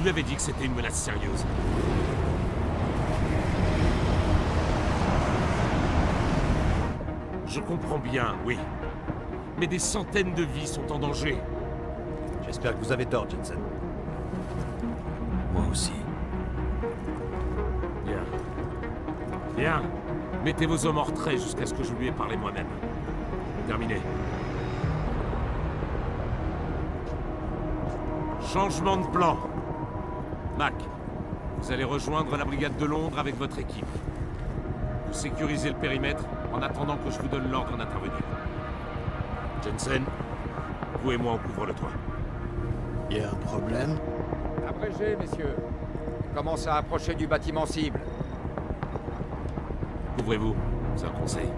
lui avais dit que c'était une menace sérieuse. Je comprends bien, oui. Mais des centaines de vies sont en danger. J'espère que vous avez tort, Jensen. Moi aussi. Bien. Bien. Mettez vos hommes en retrait jusqu'à ce que je lui ai parlé moi-même. Terminé. Changement de plan. Mac, vous allez rejoindre la brigade de Londres avec votre équipe. Vous sécurisez le périmètre en attendant que je vous donne l'ordre d'intervenir. Jensen, vous et moi on couvre le toit. Y a un problème? Abrégé, messieurs. Commence à approcher du bâtiment cible. Couvrez-vous, c'est un conseil.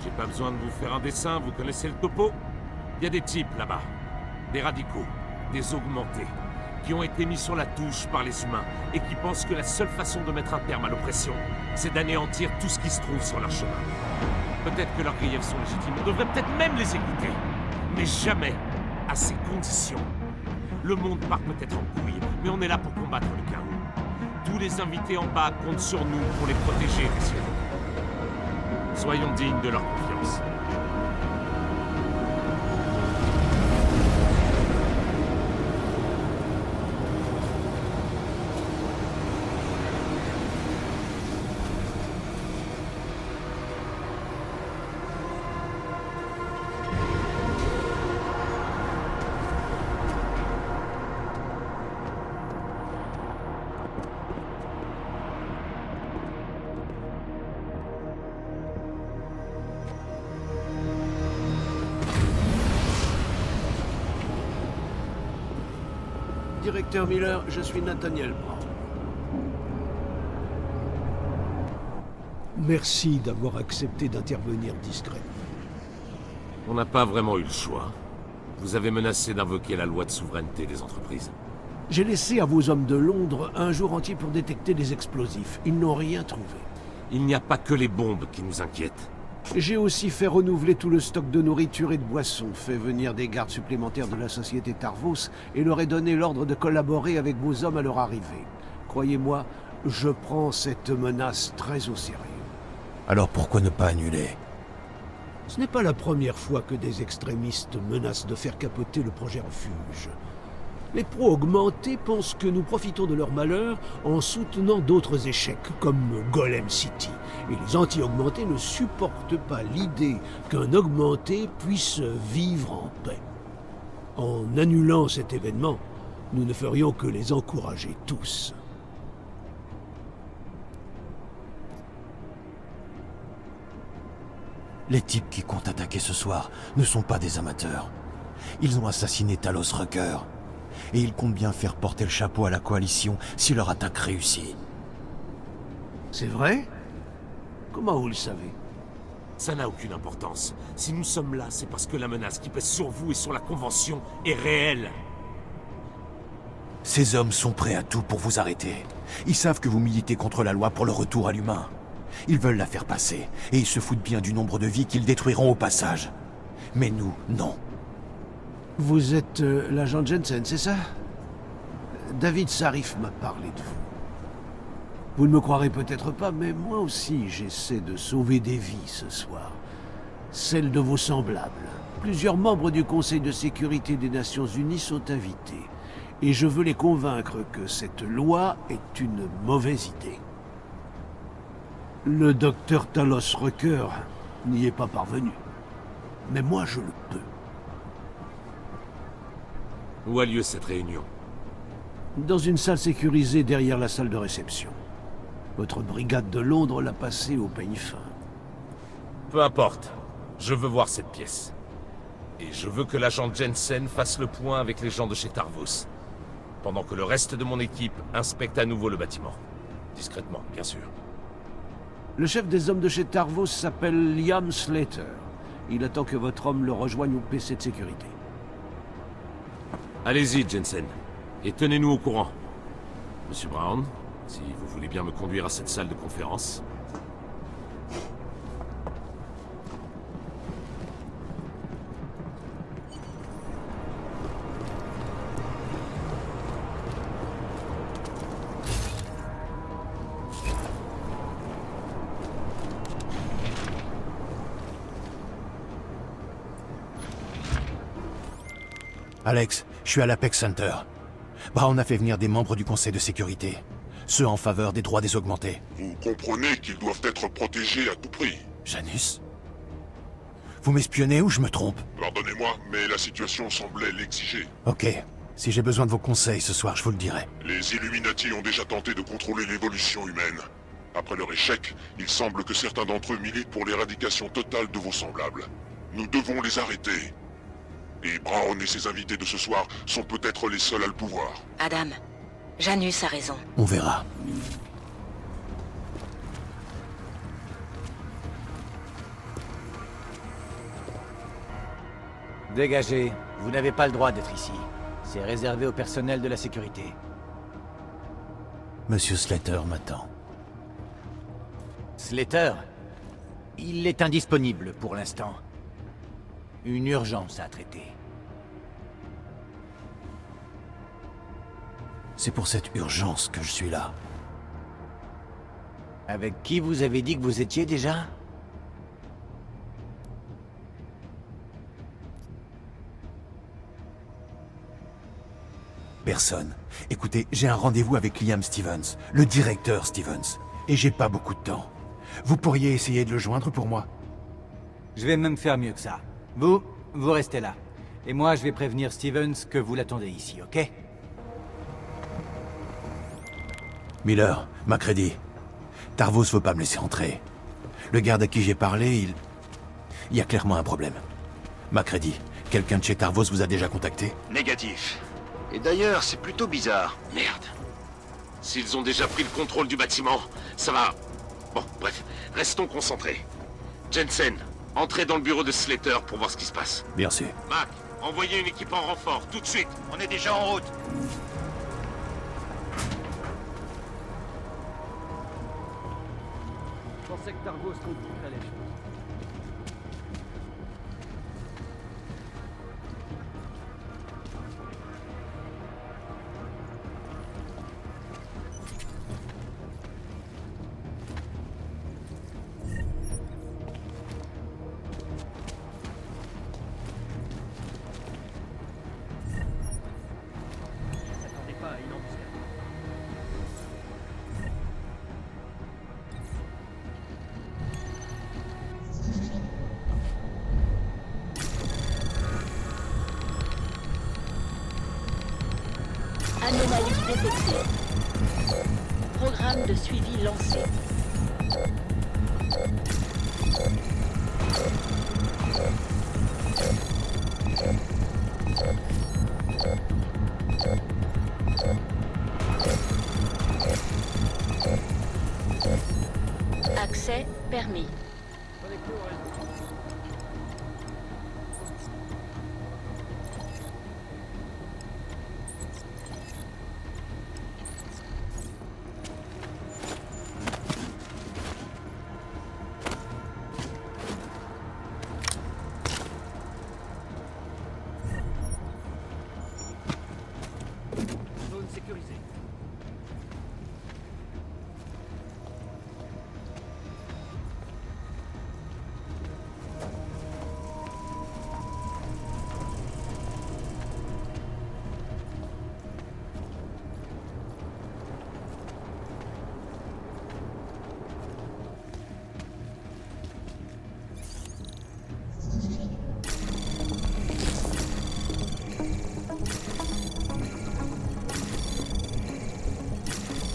J'ai pas besoin de vous faire un dessin, vous connaissez le topo? Il y a des types là-bas. Des radicaux, des augmentés, qui ont été mis sur la touche par les humains et qui pensent que la seule façon de mettre un terme à l'oppression, c'est d'anéantir tout ce qui se trouve sur leur chemin. Peut-être que leurs griefs sont légitimes, on devrait peut-être même les écouter. Mais jamais à ces conditions. Le monde part peut-être en couille, mais on est là pour combattre le chaos. Tous les invités en bas comptent sur nous pour les protéger, messieurs. Soyons dignes de leur confiance. Directeur Miller, je suis Nathaniel Brown. Merci d'avoir accepté d'intervenir discrètement. On n'a pas vraiment eu le choix. Vous avez menacé d'invoquer la loi de souveraineté des entreprises. J'ai laissé à vos hommes de Londres un jour entier pour détecter les explosifs. Ils n'ont rien trouvé. Il n'y a pas que les bombes qui nous inquiètent. J'ai aussi fait renouveler tout le stock de nourriture et de boissons, fait venir des gardes supplémentaires de la société Tarvos et leur ai donné l'ordre de collaborer avec vos hommes à leur arrivée. Croyez-moi, je prends cette menace très au sérieux. Alors pourquoi ne pas annuler? Ce n'est pas la première fois que des extrémistes menacent de faire capoter le projet refuge. Les pro-augmentés pensent que nous profitons de leur malheur en soutenant d'autres échecs, comme Golem City. Et les anti-augmentés ne supportent pas l'idée qu'un augmenté puisse vivre en paix. En annulant cet événement, nous ne ferions que les encourager tous. Les types qui comptent attaquer ce soir ne sont pas des amateurs. Ils ont assassiné Talos Rucker. Et ils comptent bien faire porter le chapeau à la coalition si leur attaque réussit. C'est vrai? Comment vous le savez? Ça n'a aucune importance. Si nous sommes là, c'est parce que la menace qui pèse sur vous et sur la Convention est réelle. Ces hommes sont prêts à tout pour vous arrêter. Ils savent que vous militez contre la loi pour le retour à l'humain. Ils veulent la faire passer, et ils se foutent bien du nombre de vies qu'ils détruiront au passage. Mais nous, non. Vous êtes l'agent Jensen, c'est ça? David Sarif m'a parlé de vous. Vous ne me croirez peut-être pas, mais moi aussi j'essaie de sauver des vies ce soir. Celles de vos semblables. Plusieurs membres du Conseil de sécurité des Nations Unies sont invités. Et je veux les convaincre que cette loi est une mauvaise idée. Le docteur Talos Rucker n'y est pas parvenu. Mais moi je le peux. Où a lieu cette réunion? Dans une salle sécurisée derrière la salle de réception. Votre brigade de Londres l'a passée au peigne fin. Peu importe. Je veux voir cette pièce. Et je veux que l'agent Jensen fasse le point avec les gens de chez Tarvos. Pendant que le reste de mon équipe inspecte à nouveau le bâtiment. Discrètement, bien sûr. Le chef des hommes de chez Tarvos s'appelle Liam Slater. Il attend que votre homme le rejoigne au PC de sécurité. Allez-y, Jensen. Et tenez-nous au courant. Monsieur Brown, si vous voulez bien me conduire à cette salle de conférence. Alex, je suis à l'Apex Center. Brown a fait venir des membres du Conseil de sécurité. Ceux en faveur des droits des augmentés. Vous comprenez qu'ils doivent être protégés à tout prix. Janus? Vous m'espionnez ou je me trompe? Pardonnez-moi, mais la situation semblait l'exiger. Ok. Si j'ai besoin de vos conseils ce soir, je vous le dirai. Les Illuminati ont déjà tenté de contrôler l'évolution humaine. Après leur échec, il semble que certains d'entre eux militent pour l'éradication totale de vos semblables. Nous devons les arrêter. Et Brown et ses invités de ce soir sont peut-être les seuls à le pouvoir. Adam, Janus a raison. On verra. Dégagez. Vous n'avez pas le droit d'être ici. C'est réservé au personnel de la sécurité. Monsieur Slater m'attend. Slater? Il est indisponible pour l'instant. Une urgence à traiter. C'est pour cette urgence que je suis là. Avec qui vous avez dit que vous étiez déjà? Personne. Écoutez, j'ai un rendez-vous avec Liam Stevens, le directeur Stevens. Et j'ai pas beaucoup de temps. Vous pourriez essayer de le joindre pour moi? Je vais même faire mieux que ça. Vous restez là. Et moi, je vais prévenir Stevens que vous l'attendez ici, ok? Miller, Macready. Tarvos veut pas me laisser entrer. Le garde à qui j'ai parlé, il y a clairement un problème. Macready, quelqu'un de chez Tarvos vous a déjà contacté? Négatif. Et d'ailleurs, c'est plutôt bizarre. Merde. S'ils ont déjà pris le contrôle du bâtiment, ça va... Bon, bref, restons concentrés. Jensen, entrez dans le bureau de Slater pour voir ce qui se passe. Bien sûr. Mac, envoyez une équipe en renfort, tout de suite. On est déjà en route. Je pensais que Tarvos compliquerait les choses. Anomalie détectée. Programme de suivi lancé. Accès permis. Zone sécurisée.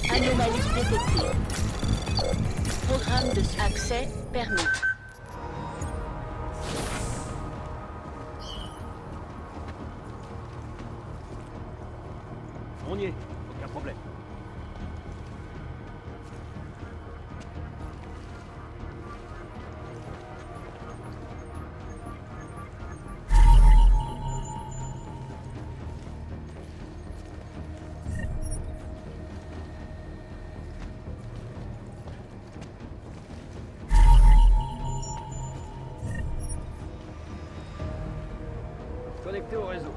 Anomalie détectée. Programme de accès permis. On y est, aucun problème. Connecté au réseau.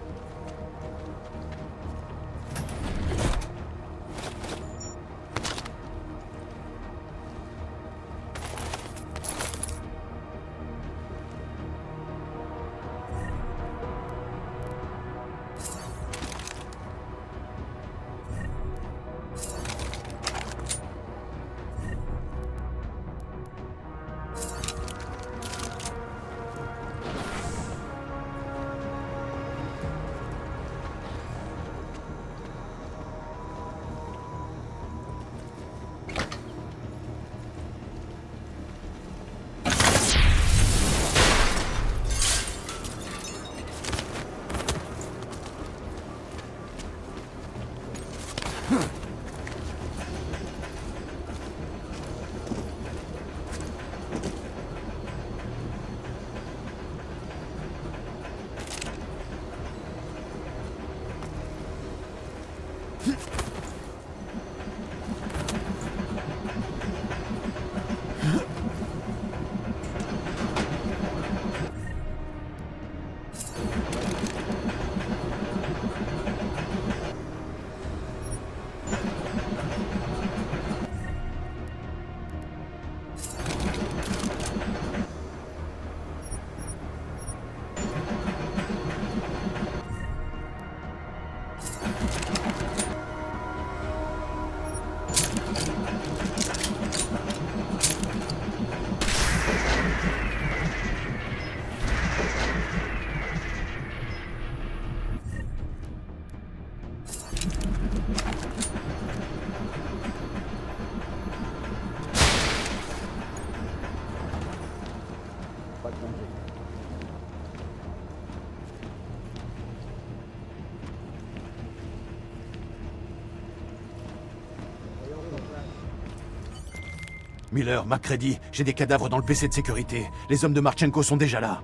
Miller, MacReady, j'ai des cadavres dans le PC de sécurité. Les hommes de Marchenko sont déjà là.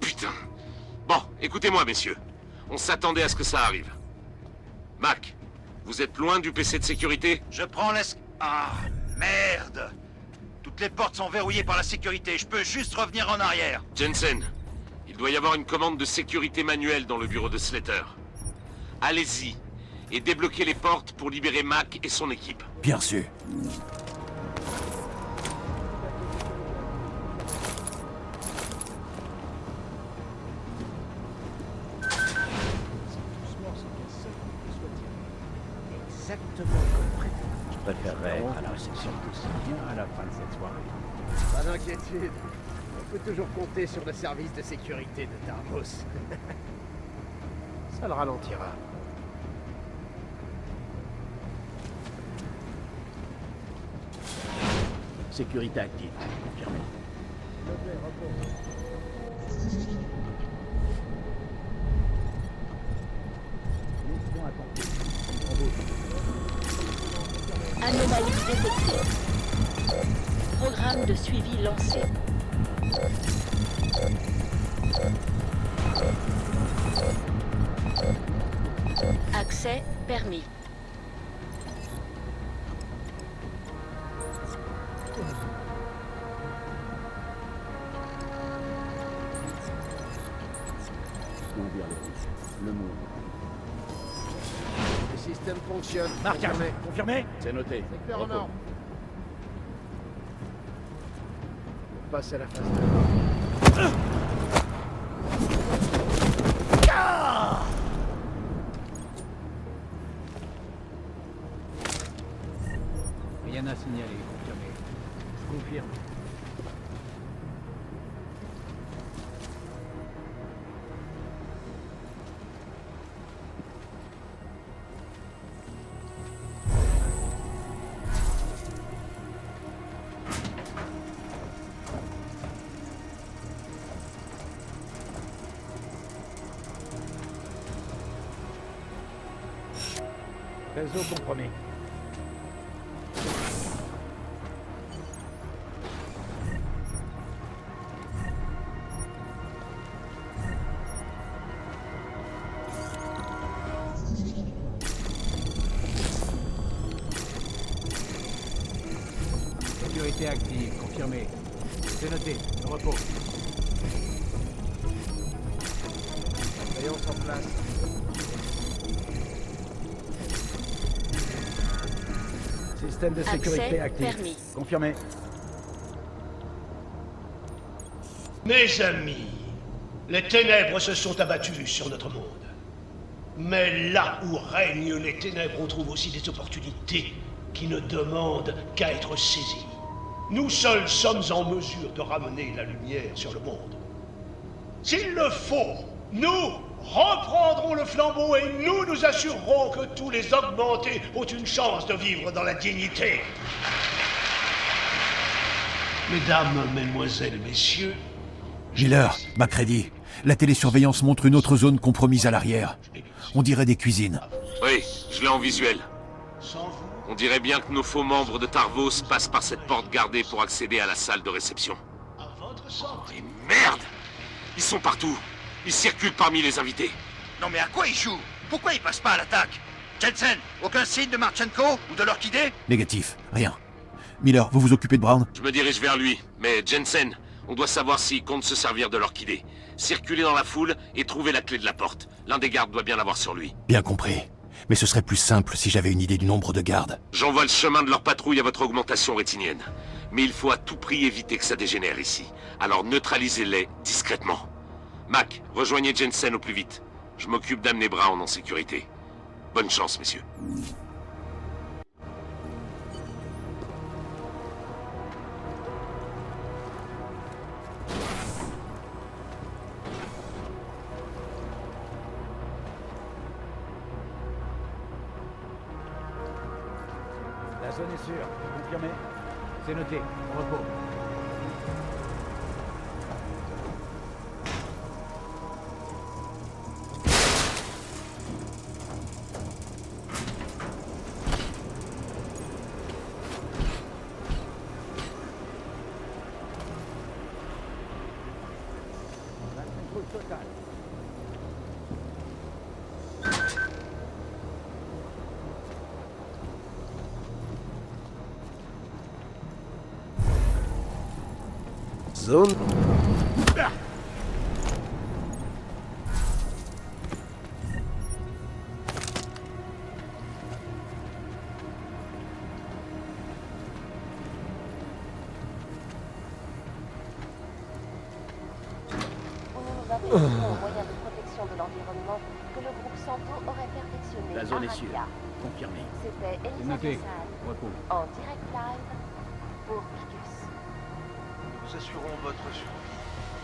Putain. Bon, écoutez-moi, messieurs. On s'attendait à ce que ça arrive. Mac, vous êtes loin du PC de sécurité? Je prends Ah, merde! Toutes les portes sont verrouillées par la sécurité. Je peux juste revenir en arrière. Jensen, il doit y avoir une commande de sécurité manuelle dans le bureau de Slater. Allez-y et débloquez les portes pour libérer Mac et son équipe. Bien sûr. Exactement comme prévu. Je préférerais à la réception aussi bien à la fin de cette soirée. Pas d'inquiétude. On peut toujours compter sur le service de sécurité de Tarvos. Ça le ralentira. Sécurité active. Confirmé. Anomalie détectée. Programme de suivi lancé. Accès permis. Le système fonctionne. Marc, confirmé? C'est noté. C'est clair en ordre. On passe à la phase 2. Rien à signaler, confirmé. Je confirme. Réseau compromis. Sécurité active, confirmé. C'est noté, le repos. Surveillance en place. Système de sécurité Accès actif. permis. Confirmé. Mes amis, les ténèbres se sont abattues sur notre monde. Mais là où règnent les ténèbres, on trouve aussi des opportunités qui ne demandent qu'à être saisies. Nous seuls sommes en mesure de ramener la lumière sur le monde. S'il le faut, nous reprendrons le flambeau et nous nous assurerons que tous les augmentés ont une chance de vivre dans la dignité. Mesdames, mesdemoiselles, messieurs... Miller, MacReady, la télésurveillance montre une autre zone compromise à l'arrière. On dirait des cuisines. Oui, je l'ai en visuel. Sans vous, On dirait bien que nos faux membres de Tarvos passent par cette porte gardée pour accéder à la salle de réception. à votre santé. Et merde! Ils sont partout. Ils circulent parmi les invités. Non mais à quoi ils jouent? Pourquoi ils passent pas à l'attaque? Jensen, aucun signe de Marchenko ou de l'Orchidée? Négatif, rien. Miller, vous vous occupez de Brown? Je me dirige vers lui, mais Jensen, on doit savoir s'il compte se servir de l'orchidée. Circuler dans la foule et trouver la clé de la porte. L'un des gardes doit bien l'avoir sur lui. Bien compris. Mais ce serait plus simple si j'avais une idée du nombre de gardes. J'envoie le chemin de leur patrouille à votre augmentation rétinienne. Mais il faut à tout prix éviter que ça dégénère ici. Alors neutralisez-les discrètement. Mac, rejoignez Jensen au plus vite. Je m'occupe d'amener Brown en sécurité. Bonne chance, messieurs. La zone est sûre. Confirmé. C'est noté. Repos. Contrôle total. Zone. Au moyen de protection de l'environnement que le groupe Santo aurait perfectionné. La zone à est sûre. Rakia. Confirmé. C'était Elisa noté. Cassan, Repos. en direct live pour Picus. Nous assurons votre survie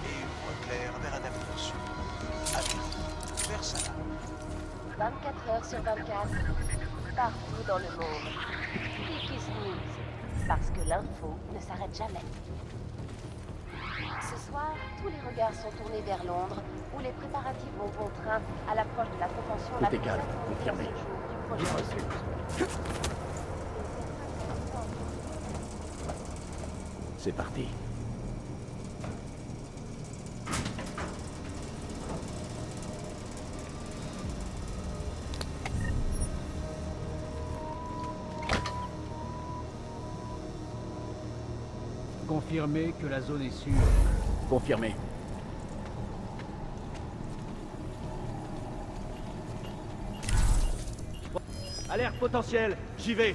et une voie claire vers un avenir sûr. Allez, vers ça. 24 heures sur 24, partout dans le monde. Picus News, parce que l'info ne s'arrête jamais. Ce soir, tous les regards sont tournés vers Londres, où les préparatifs vont bon train à l'approche de la convention la plus calme, attendue confirmé. de ce jour du projet. C'est parti. Confirmé que la zone est sûre. Confirmé. Alerte potentielle, j'y vais.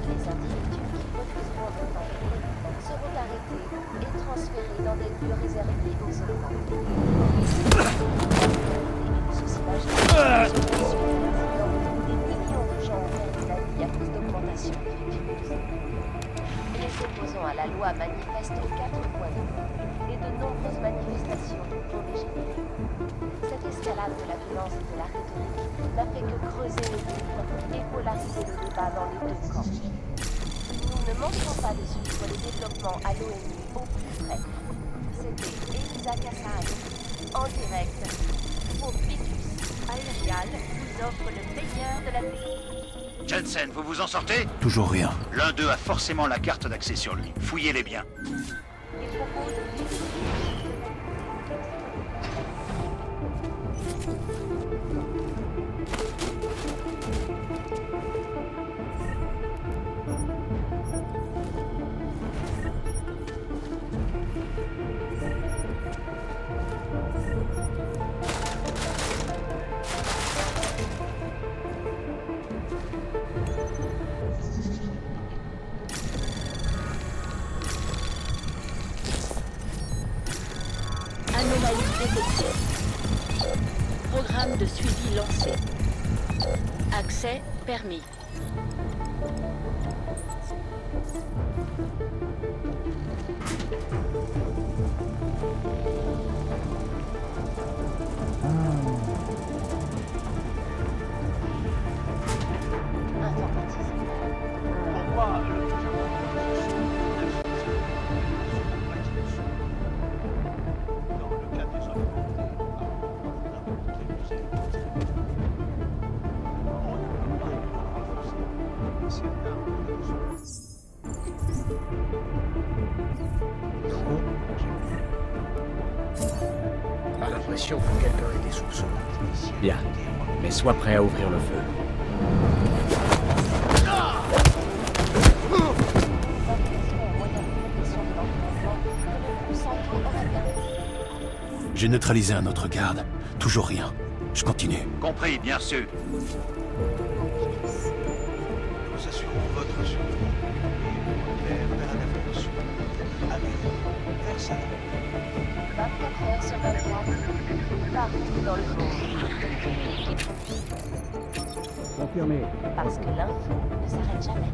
Les individus qui refuseront de tenter seront arrêtés et transférés dans des lieux réservés aux augmentés. Ceci va générer suite à l'accident où des millions de gens ont perdu la vie à cause d'augmentation défectueuse. Les opposants à la loi manifestent aux 4 coins du monde et de nombreuses manifestations ont dégénéré. Cette escalade de la violence et de la rhétorique n'a fait que creuser les livres et polariser le débat dans les deux camps. Nous ne manquerons pas de suivre les développements à l'ONU au plus près. C'était Elisa Cassan, en direct pour Picus. Aerial vous offre le meilleur de la technique. Jensen, vous vous en sortez? Toujours rien. L'un d'eux a forcément la carte d'accès sur lui. Fouillez-les bien. Il propose Anomalie détectée. Programme de suivi lancé. Accès permis. Pourquoi le dans le cas des hommes J'ai l'impression que quelqu'un ait des soupçons. Bien, mais sois prêt à ouvrir le feu. J'ai neutralisé un autre garde. Toujours rien. Je continue. Compris, bien sûr. Nous assurons votre survie et votre vers l'intervention. Amélie, vers ça. 24 heures sur 24, partout dans le monde. Confirmé. Parce que l'info ne s'arrête jamais.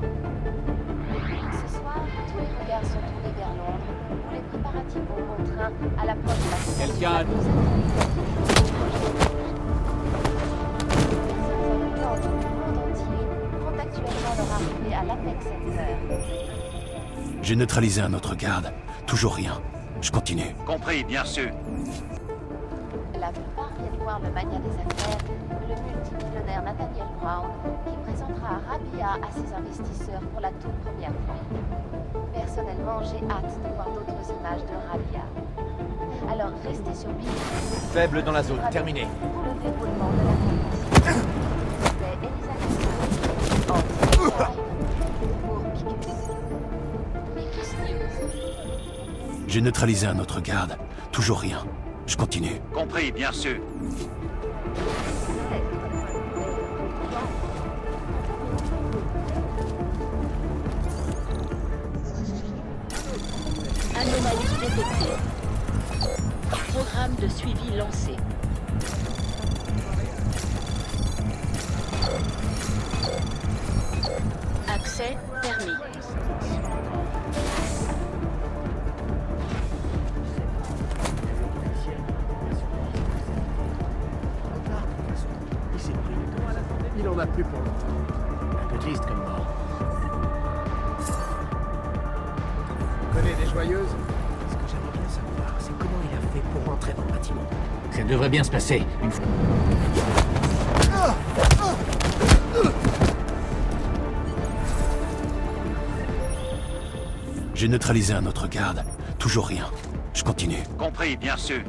Ce soir, tous les regards sont tournés vers Londres, où les préparatifs vont bon train à l'approche de la Quelqu'un Les habitants du monde entier font actuellement leur arrivée à l'Apex Center. J'ai neutralisé un autre garde. Toujours rien. Je continue. Compris, bien sûr. La plupart viennent voir le mania des affaires, le multimillionnaire Nathaniel Brown, qui présentera Rabia à ses investisseurs pour la toute première fois. Personnellement, j'ai hâte de voir d'autres images de Rabia. Alors restez sur Picus. Faible dans la zone, terminé. Pour le déroulement de la compétition. C'est Elisabeth en live pour Picus. Picus News. J'ai neutralisé un autre garde. Toujours rien. Je continue. Compris, bien sûr. Anomalie détectée. Programme de suivi lancé. Accès permis. Il en a plus pour longtemps. Un peu triste comme mort. Tu connais des joyeuses? Ce que j'aimerais bien savoir, c'est comment il a fait pour rentrer dans le bâtiment. Ça devrait bien se passer, une fois. J'ai neutralisé un autre garde. Toujours rien. Je continue. Compris, bien sûr.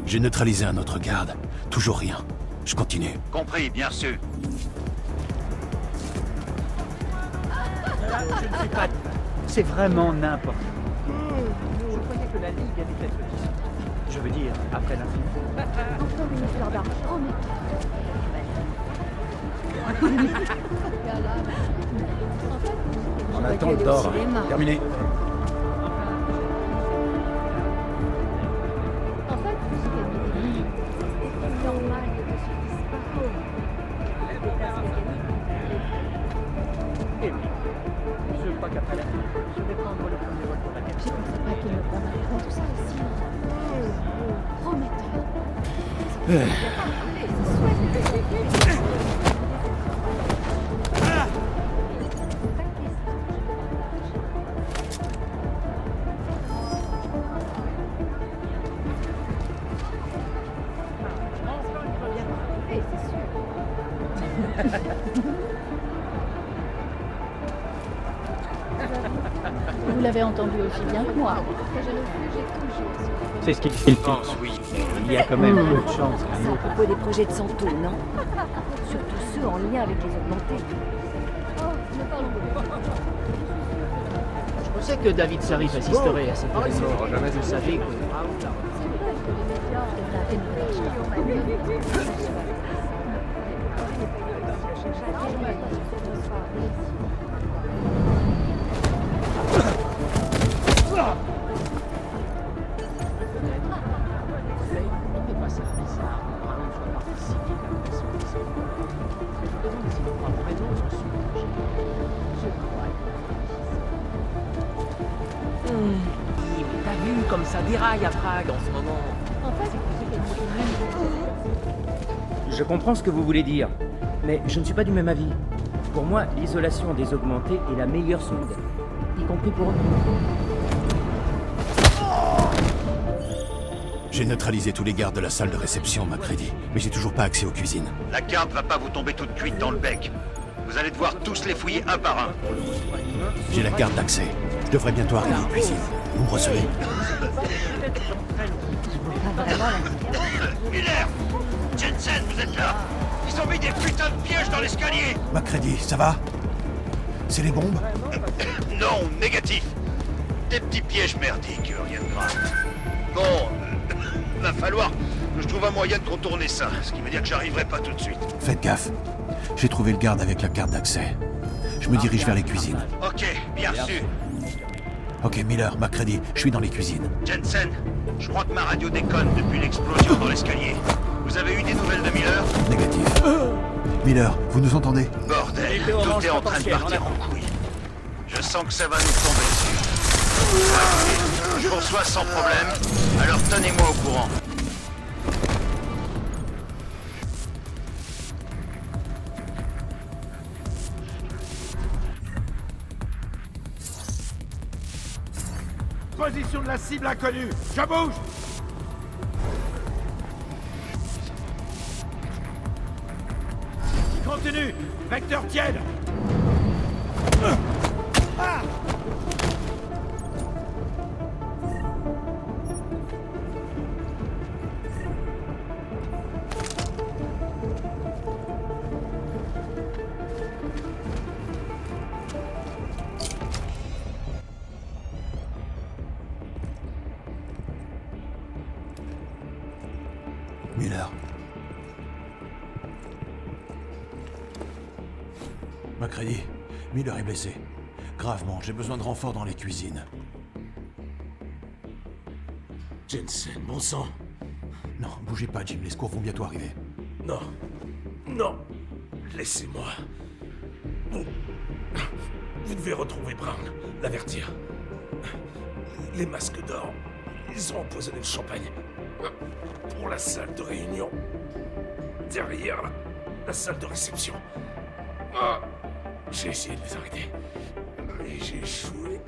J'ai neutralisé un autre garde. Toujours rien. Je continue. Compris, bien sûr. Je ne suis pas... C'est vraiment n'importe quoi. Je croyais que la Ligue avait quelque chose. Je veux dire, après l'infini. Encore une histoire d'argent, En attente d'or. Terminé. En fait, c'est normal que je suis disparu. Et oui. Je crois qu'après la fin, je vais prendre le premier vol pour la Je ne pensais pas qu'il me prendrait tout ça aussi. Prometteur. Vous l'avez entendu aussi bien que moi. C'est ce qu'il pense, oui. Il y a quand même peu de chance qu'un C'est à autre... propos des projets de Santo, non? Surtout ceux en lien avec les augmentés. Je pensais que David Sarif assisterait à cette événement. Vous savez que... T'as vu comme ça déraille à Prague en ce moment. Je comprends ce que vous voulez dire, mais je ne suis pas du même avis. Pour moi, l'isolation des augmentés est la meilleure sonde, y compris pour eux. J'ai neutralisé tous les gardes de la salle de réception, Macready, mais j'ai toujours pas accès aux cuisines. La carte va pas vous tomber toute cuite dans le bec. Vous allez devoir tous les fouiller un par un. J'ai la carte d'accès. Je devrais bientôt arriver aux cuisines. Vous me recevez? Miller! Jensen, vous êtes là? Ils ont mis des putains de pièges dans l'escalier! Macready, ça va? C'est les bombes? Non, négatif. Des petits pièges merdiques, rien de grave. Bon, va falloir que je trouve un moyen de contourner ça, ce qui veut dire que j'arriverai pas tout de suite. Faites gaffe. J'ai trouvé le garde avec la carte d'accès. Je me dirige vers les cuisines. Ok, bien reçu. Ok, Miller, Macready, je suis dans les cuisines. Jensen, je crois que ma radio déconne depuis l'explosion dans l'escalier. Vous avez eu des nouvelles de Miller? Négatif. Miller, vous nous entendez? Bordel, tout est en train de partir en couille. Je sens que ça va nous tomber dessus. Je vous reçois sans problème, alors tenez-moi au courant. Position de la cible inconnue. Je bouge. Continue. Vecteur tiède. Miller. Macready, Miller est blessé. Gravement, j'ai besoin de renfort dans les cuisines. Jensen, bon sang. Non, bougez pas, Jim, les secours vont bientôt arriver. Non. Non. Laissez-moi. Vous devez retrouver Brown, l'avertir. Les masques d'or, ils ont empoisonné le champagne. Pour la salle de réunion. Derrière la salle de réception. J'ai essayé de les arrêter. Mais j'ai échoué.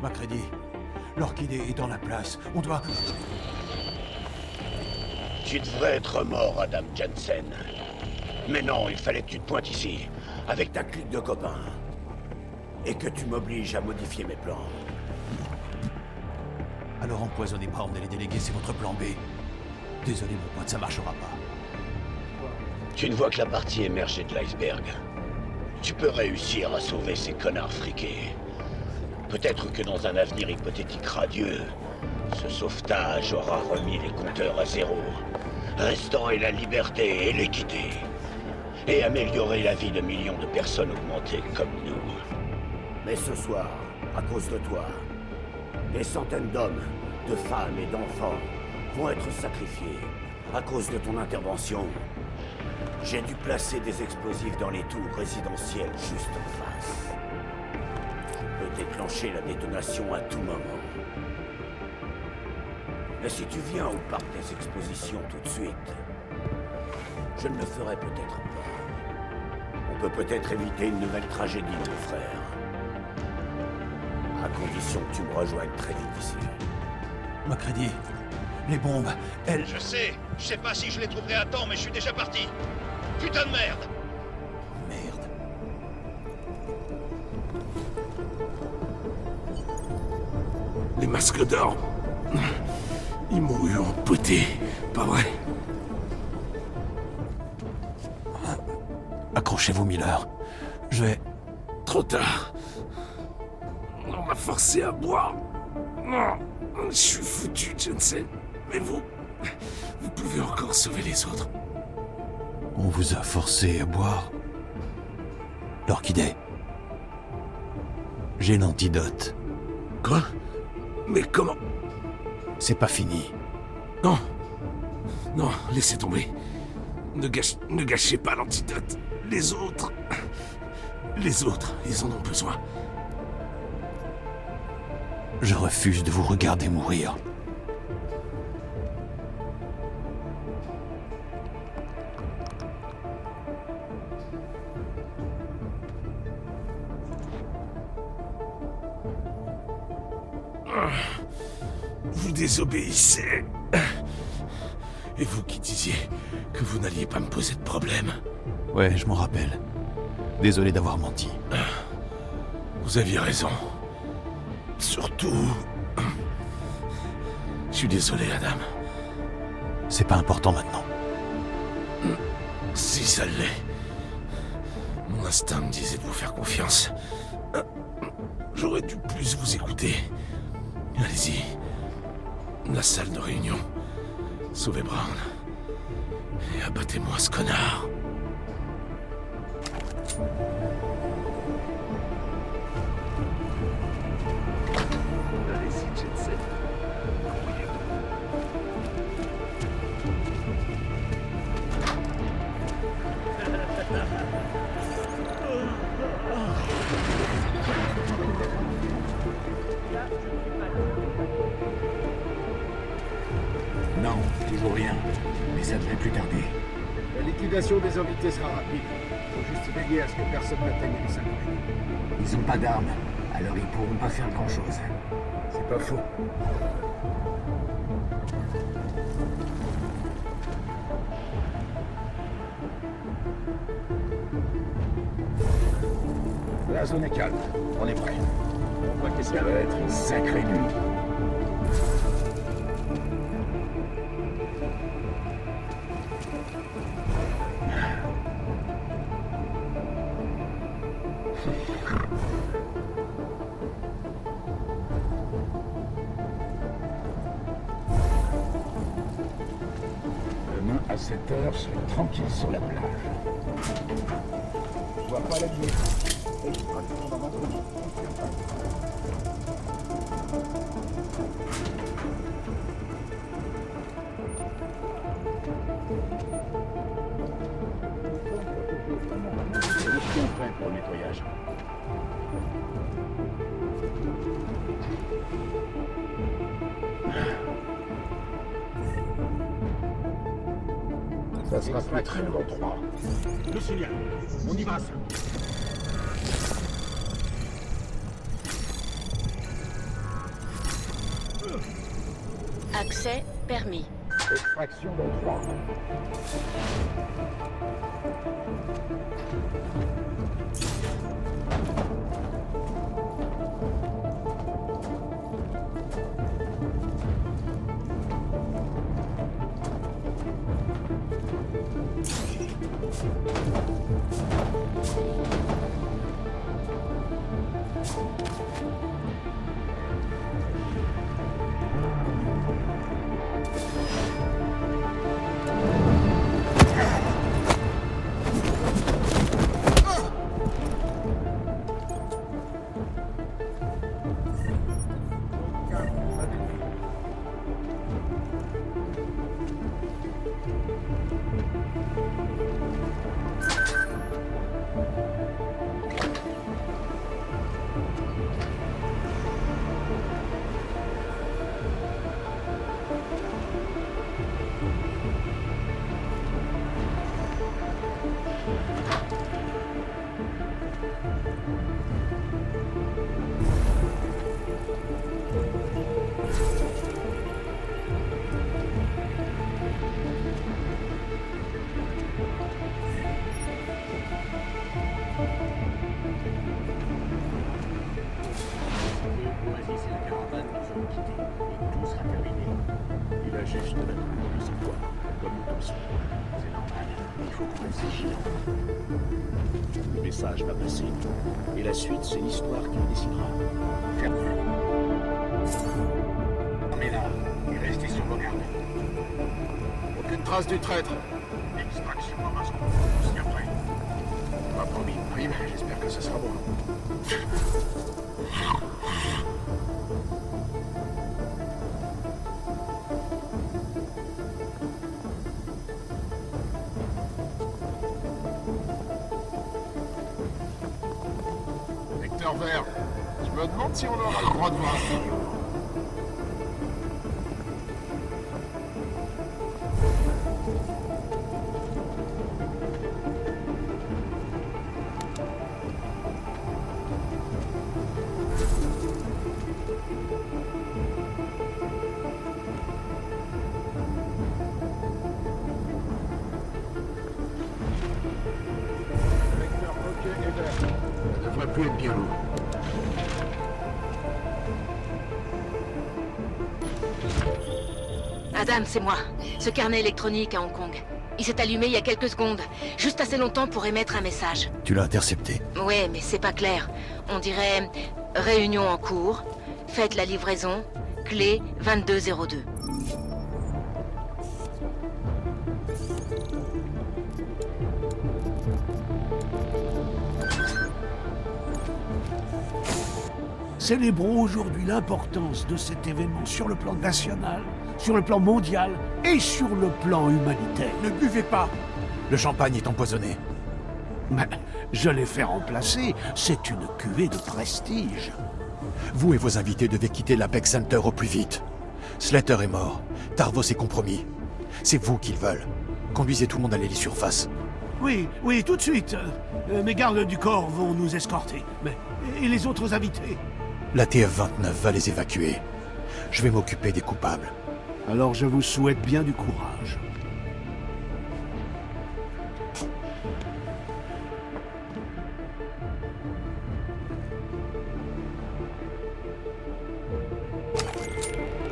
Macready, l'orchidée est dans la place. On doit... Tu devrais être mort, Adam Jensen. Mais non, il fallait que tu te pointes ici, avec ta clique de copains. Et que tu m'obliges à modifier mes plans. Alors empoisonnez Brown et les délégués, c'est votre plan B. Désolé mon pote, ça marchera pas. Tu ne vois que la partie émergée de l'iceberg. Tu peux réussir à sauver ces connards friqués. Peut-être que dans un avenir hypothétique radieux, ce sauvetage aura remis les compteurs à zéro, restauré la liberté et l'équité, et amélioré la vie de millions de personnes augmentées comme nous. Mais ce soir, à cause de toi, des centaines d'hommes, de femmes et d'enfants vont être sacrifiés à cause de ton intervention. J'ai dû placer des explosifs dans les tours résidentielles juste en face. Je peux déclencher la détonation à tout moment. Mais si tu viens au parc des expositions tout de suite, je ne le ferai peut-être pas. On peut peut-être éviter une nouvelle tragédie, mon frère. À condition que tu me rejoignes très vite ici. Macready, les bombes, elles... Je sais pas si je les trouverai à temps, mais je suis déjà parti. Putain de merde! Merde. Les masques d'or. Ils m'ont eu empoté, pas vrai? Accrochez-vous, Miller. Je vais... Trop tard. On m'a forcé à boire. Je suis foutu, Jensen. Mais vous pouvez encore sauver les autres. On vous a forcé à boire. L'orchidée. J'ai l'antidote. Quoi? Mais comment? C'est pas fini. Non. Non, laissez tomber. Ne gâchez pas l'antidote. Les autres, ils en ont besoin. Je refuse de vous regarder mourir. Vous désobéissez. Et vous qui disiez que vous n'alliez pas me poser de problème. Ouais, je m'en rappelle. Désolé d'avoir menti. Vous aviez raison. Surtout... Je suis désolé, Adam. C'est pas important maintenant. Si ça l'est. Mon instinct me disait de vous faire confiance. J'aurais dû plus vous écouter. Allez-y. La salle de réunion. Sauvez Brown. Et abattez-moi ce connard. Allez-y, Jensen. Non, toujours rien. Mais ça devrait plus tarder. La liquidation des invités sera rapide. Faut juste veiller à ce que personne n'atteigne les sacrés. Ils ont pas d'armes, alors ils pourront pas faire grand-chose. C'est pas faux. La zone est calme. On est prêt. On voit que ça va être une sacrée nuit. Demain, à 7 h, je serai tranquille sur la plage. Je vois pas la nuit. Les chiens prêts pour le nettoyage. Ça sera plus très long, 3. Le signal. On y va, ça. Accès permis. Extraction dans 3. comme nous tous. C'est normal. Il faut qu'on reste vigilant. Le message va passer. Et la suite, c'est l'histoire qui le décidera. Fermez là et restez sur vos gardes. Aucune trace du traître. Extraction en raison. Aussi après. On m'a promis une prime. J'espère que ce sera bon. Vecteur vert. Je me demande si on aura le droit de voir un vidéo. Vecteur OK et vert. Ça devrait plus être bien lourd. Adam, c'est moi. Ce carnet électronique à Hong Kong. Il s'est allumé il y a quelques secondes. Juste assez longtemps pour émettre un message. Tu l'as intercepté. Ouais, mais c'est pas clair. On dirait... Réunion en cours. Faites la livraison. Clé 2202. Célébrons aujourd'hui l'importance de cet événement sur le plan national, sur le plan mondial et sur le plan humanitaire. Ne buvez pas. Le champagne est empoisonné. Mais je l'ai fait remplacer. C'est une cuvée de prestige. Vous et vos invités devez quitter l'Apex Center au plus vite. Slater est mort. Tarvos est compromis. C'est vous qu'ils veulent. Conduisez tout le monde à l'hélice surface. Oui, tout de suite. Mes gardes du corps vont nous escorter. Mais... et les autres invités? La TF-29 va les évacuer. Je vais m'occuper des coupables. Alors je vous souhaite bien du courage.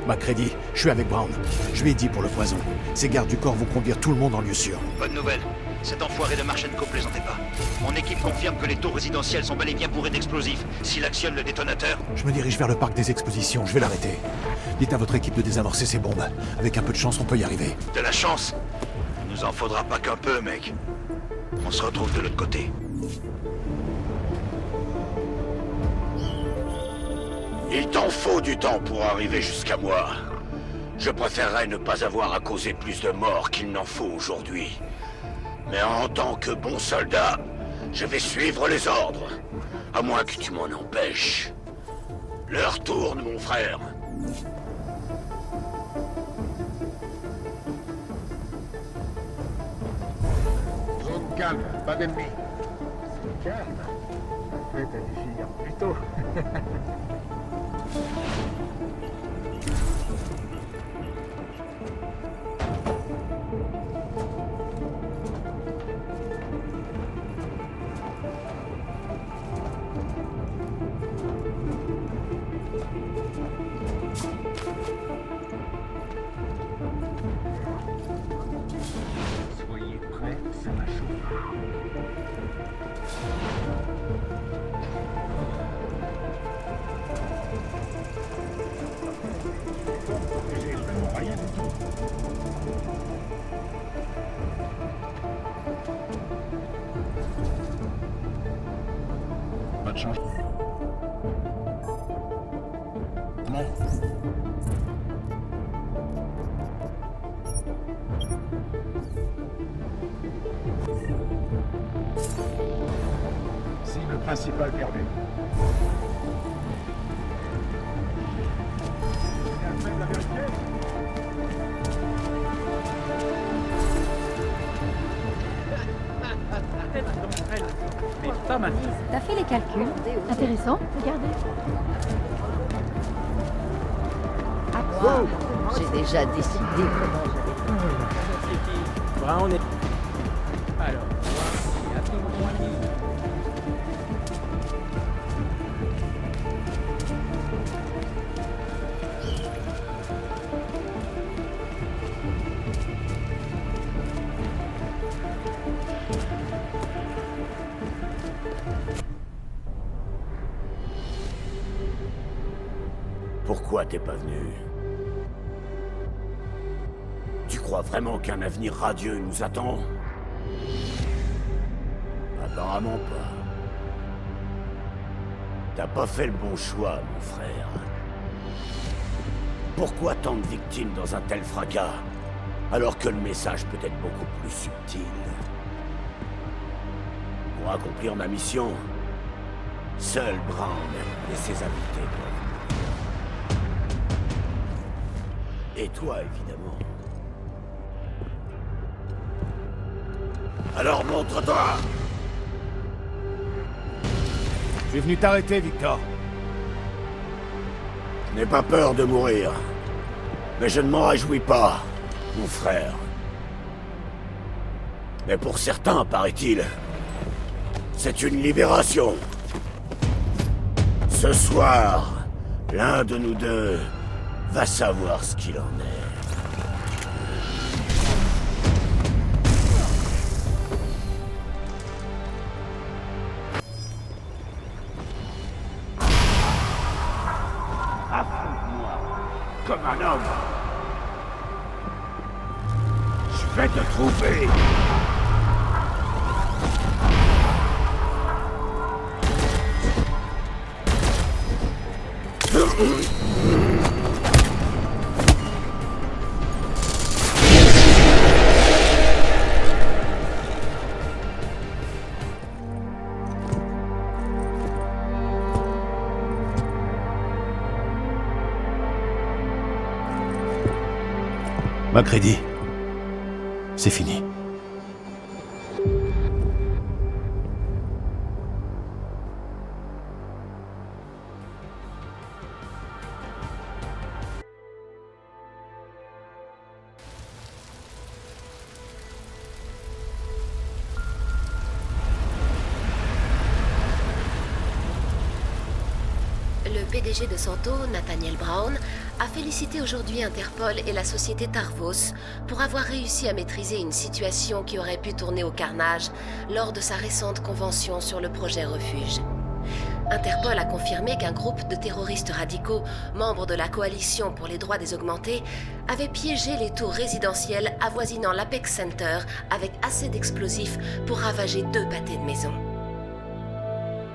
MacReady, je suis avec Brown. Je lui ai dit pour le poison. Ces gardes du corps vont conduire tout le monde en lieu sûr. Bonne nouvelle. Cet enfoiré de Marchenko plaisantait pas. Mon équipe confirme que les tours résidentielles sont bel et bien bourrées d'explosifs. S'il actionne le détonateur... Je me dirige vers le parc des expositions. Je vais l'arrêter. Dites à votre équipe de désamorcer ces bombes. Avec un peu de chance, on peut y arriver. De la chance? Il nous en faudra pas qu'un peu, mec. On se retrouve de l'autre côté. Il t'en faut du temps pour arriver jusqu'à moi. Je préférerais ne pas avoir à causer plus de morts qu'il n'en faut aujourd'hui. Mais en tant que bon soldat, je vais suivre les ordres. À moins que tu m'en empêches. L'heure tourne, mon frère. Zone calme, pas d'ennemis. C'est calme. Après, t'as des filles plus tôt. Soyez prêts, ça va chauffer. J'ai vraiment rien du tout. Pas de changement. Non. Cible principale perdue. La vérité. Mais pas mal. T'as fait les calculs? Intéressant, regardez. Wow. J'ai déjà décidé comment Brown est... Alors, il y a tout le monde. Pourquoi t'es pas venu? Tu crois vraiment qu'un avenir radieux nous attend? Apparemment pas. T'as pas fait le bon choix, mon frère. Pourquoi tant de victimes dans un tel fracas, alors que le message peut être beaucoup plus subtil? Pour accomplir ma mission, seul Brown et ses invités doivent mourir. Et toi, évidemment. Alors montre-toi! Je suis venu t'arrêter, Victor. Je n'ai pas peur de mourir. Mais je ne m'en réjouis pas, mon frère. Mais pour certains, paraît-il, c'est une libération. Ce soir, l'un de nous deux va savoir ce qu'il en est. Affronte-moi comme un homme. Je vais te trouver. Macready, c'est fini. Le PDG de Santo, Nathaniel Brown, a félicité aujourd'hui Interpol et la société Tarvos pour avoir réussi à maîtriser une situation qui aurait pu tourner au carnage lors de sa récente convention sur le projet Refuge. Interpol a confirmé qu'un groupe de terroristes radicaux, membres de la coalition pour les droits des augmentés, avait piégé les tours résidentielles avoisinant l'Apex Center avec assez d'explosifs pour ravager 2 pâtés de maison.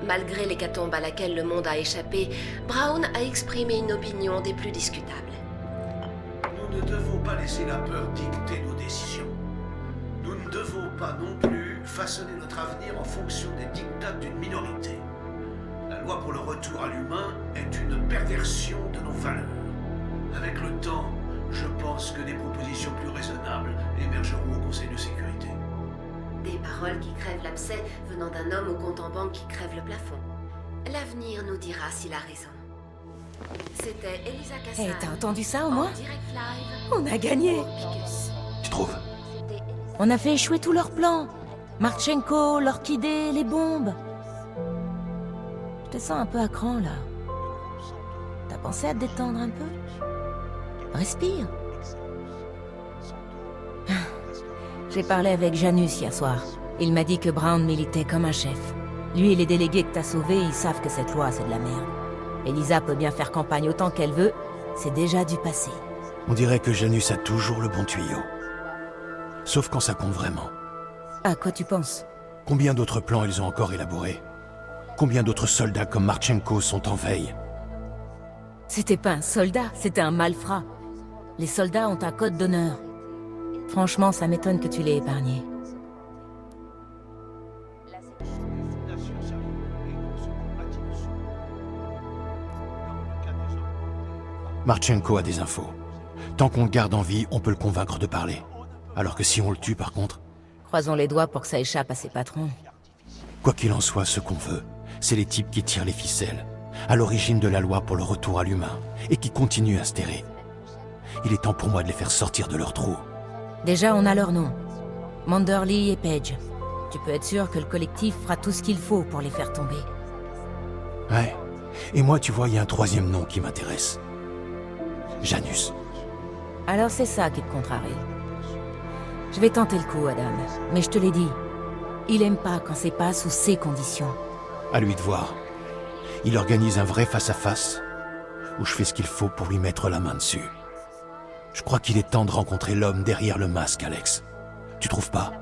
Malgré l'hécatombe à laquelle le monde a échappé, Brown a exprimé une opinion des plus discutables. Nous ne devons pas laisser la peur dicter nos décisions. Nous ne devons pas non plus façonner notre avenir en fonction des dictats d'une minorité. La loi pour le retour à l'humain est une perversion de nos valeurs. Avec le temps, je pense que des propositions plus raisonnables émergeront au Conseil de sécurité. Des paroles qui crèvent l'abcès venant d'un homme au compte en banque qui crève le plafond. L'avenir nous dira s'il a raison. C'était Elisa Cassan. Hey, t'as entendu ça au moins? Direct live. On a gagné. Tu trouves? On a fait échouer tous leurs plans. Marchenko, l'orchidée, les bombes. Je te sens un peu à cran là. T'as pensé à te détendre un peu? Respire. J'ai parlé avec Janus hier soir. Il m'a dit que Brown militait comme un chef. Lui et les délégués que t'as sauvés, ils savent que cette loi, c'est de la merde. Elisa peut bien faire campagne autant qu'elle veut, c'est déjà du passé. On dirait que Janus a toujours le bon tuyau. Sauf quand ça compte vraiment. À quoi tu penses? Combien d'autres plans ils ont encore élaborés? Combien d'autres soldats comme Marchenko sont en veille? C'était pas un soldat, c'était un malfrat. Les soldats ont un code d'honneur. Franchement, ça m'étonne que tu l'aies épargné. Marchenko a des infos. Tant qu'on le garde en vie, on peut le convaincre de parler. Alors que si on le tue, par contre... Croisons les doigts pour que ça échappe à ses patrons. Quoi qu'il en soit, ce qu'on veut, c'est les types qui tirent les ficelles, à l'origine de la loi pour le retour à l'humain, et qui continuent à se terrer. Il est temps pour moi de les faire sortir de leur trou. Déjà, on a leur nom. Manderly et Page. Tu peux être sûr que le collectif fera tout ce qu'il faut pour les faire tomber. Ouais. Et moi, tu vois, il y a un 3e nom qui m'intéresse. Janus. Alors c'est ça qui te contrarie. Je vais tenter le coup, Adam. Mais je te l'ai dit. Il aime pas quand c'est pas sous ces conditions. À lui de voir. Il organise un vrai face-à-face. ou je fais ce qu'il faut pour lui mettre la main dessus. Je crois qu'il est temps de rencontrer l'homme derrière le masque, Alex. Tu trouves pas?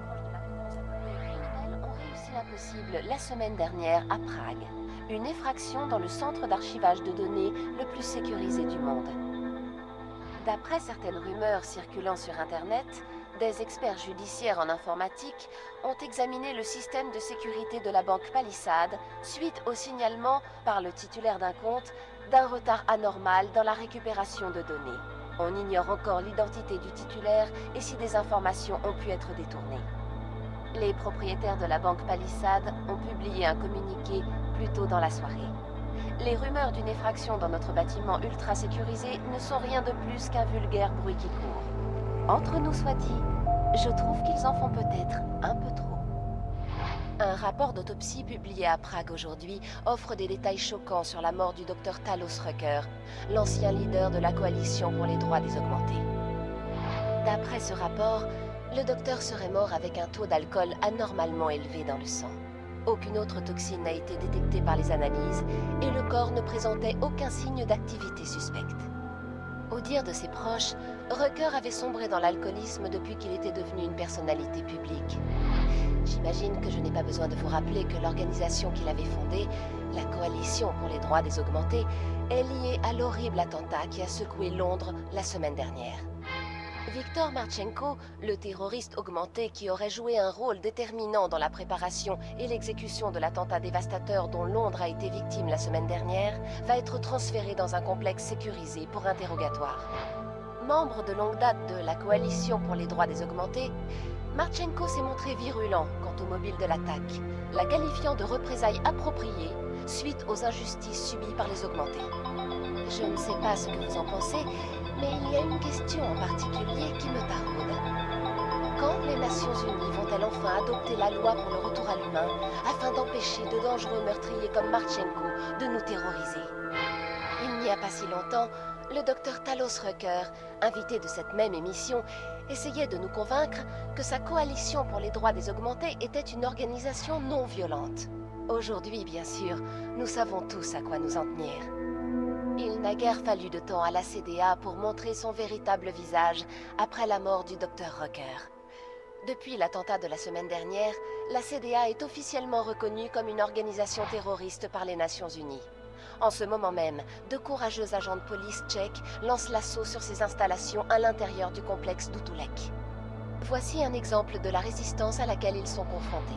Les criminels ont réussi l'impossible la semaine dernière à Prague. Une effraction dans le centre d'archivage de données le plus sécurisé du monde. D'après certaines rumeurs circulant sur Internet, des experts judiciaires en informatique ont examiné le système de sécurité de la banque Palisade suite au signalement par le titulaire d'un compte d'un retard anormal dans la récupération de données. On ignore encore l'identité du titulaire et si des informations ont pu être détournées. Les propriétaires de la banque Palisade ont publié un communiqué plus tôt dans la soirée. Les rumeurs d'une effraction dans notre bâtiment ultra sécurisé ne sont rien de plus qu'un vulgaire bruit qui court. Entre nous soit dit, je trouve qu'ils en font peut-être un peu trop. Un rapport d'autopsie publié à Prague aujourd'hui offre des détails choquants sur la mort du docteur Talos Rucker, l'ancien leader de la coalition pour les droits des augmentés. D'après ce rapport, le docteur serait mort avec un taux d'alcool anormalement élevé dans le sang. Aucune autre toxine n'a été détectée par les analyses et le corps ne présentait aucun signe d'activité suspecte. Au dire de ses proches, Rucker avait sombré dans l'alcoolisme depuis qu'il était devenu une personnalité publique. J'imagine que je n'ai pas besoin de vous rappeler que l'organisation qu'il avait fondée, la Coalition pour les droits des augmentés, est liée à l'horrible attentat qui a secoué Londres la semaine dernière. Viktor Marchenko, le terroriste augmenté qui aurait joué un rôle déterminant dans la préparation et l'exécution de l'attentat dévastateur dont Londres a été victime la semaine dernière, va être transféré dans un complexe sécurisé pour interrogatoire. Membre de longue date de la Coalition pour les droits des augmentés, Marchenko s'est montré virulent quant au mobile de l'attaque, la qualifiant de représailles appropriées suite aux injustices subies par les augmentés. Je ne sais pas ce que vous en pensez, mais il y a une question en particulier qui me taraude. Quand les Nations Unies vont-elles enfin adopter la loi pour le retour à l'humain afin d'empêcher de dangereux meurtriers comme Marchenko de nous terroriser? Il n'y a pas si longtemps, le docteur Talos Rucker, invité de cette même émission, essayait de nous convaincre que sa coalition pour les droits des augmentés était une organisation non violente. Aujourd'hui, bien sûr, nous savons tous à quoi nous en tenir. Il n'a guère fallu de temps à la CDA pour montrer son véritable visage après la mort du docteur Rucker. Depuis l'attentat de la semaine dernière, la CDA est officiellement reconnue comme une organisation terroriste par les Nations Unies. En ce moment même, de courageux agents de police tchèques lancent l'assaut sur ces installations à l'intérieur du complexe d'Utulek. Voici un exemple de la résistance à laquelle ils sont confrontés.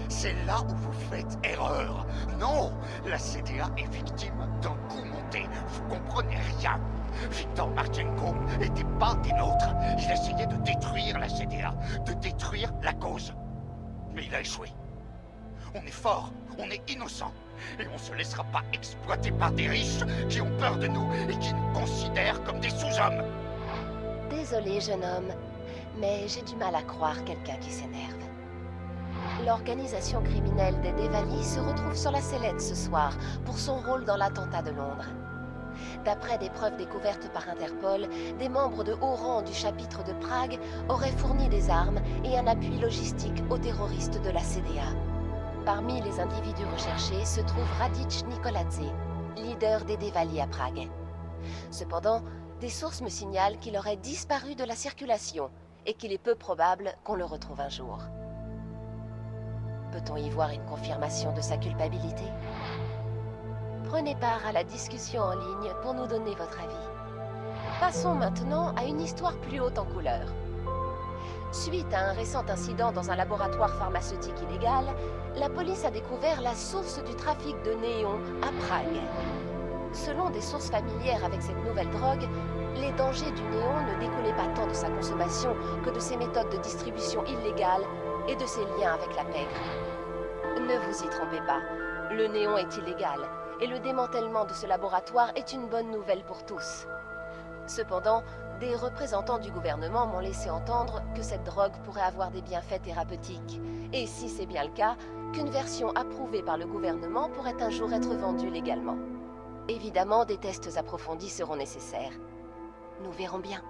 C'est là où vous faites erreur. Non, la CDA est victime d'un coup monté. Vous comprenez rien. Viktor Marchenko n'était pas des nôtres. Il essayait de détruire la CDA, de détruire la cause. Mais il a échoué. On est fort, on est innocent. Et on ne se laissera pas exploiter par des riches qui ont peur de nous et qui nous considèrent comme des sous-hommes. Désolé, jeune homme, mais j'ai du mal à croire quelqu'un qui s'énerve. L'organisation criminelle des Devali se retrouve sur la sellette ce soir pour son rôle dans l'attentat de Londres. D'après des preuves découvertes par Interpol, des membres de haut rang du chapitre de Prague auraient fourni des armes et un appui logistique aux terroristes de la CDA. Parmi les individus recherchés se trouve Radic Nikoladze, leader des Devali à Prague. Cependant, des sources me signalent qu'il aurait disparu de la circulation et qu'il est peu probable qu'on le retrouve un jour. Peut-on y voir une confirmation de sa culpabilité? Prenez part à la discussion en ligne pour nous donner votre avis. Passons maintenant à une histoire plus haute en couleur. Suite à un récent incident dans un laboratoire pharmaceutique illégal, la police a découvert la source du trafic de néon à Prague. Selon des sources familières avec cette nouvelle drogue, les dangers du néon ne découlaient pas tant de sa consommation que de ses méthodes de distribution illégale et de ses liens avec la pègre. Ne vous y trompez pas, le néon est illégal et le démantèlement de ce laboratoire est une bonne nouvelle pour tous. Cependant, des représentants du gouvernement m'ont laissé entendre que cette drogue pourrait avoir des bienfaits thérapeutiques. Et si c'est bien le cas, qu'une version approuvée par le gouvernement pourrait un jour être vendue légalement. Évidemment, des tests approfondis seront nécessaires. Nous verrons bien.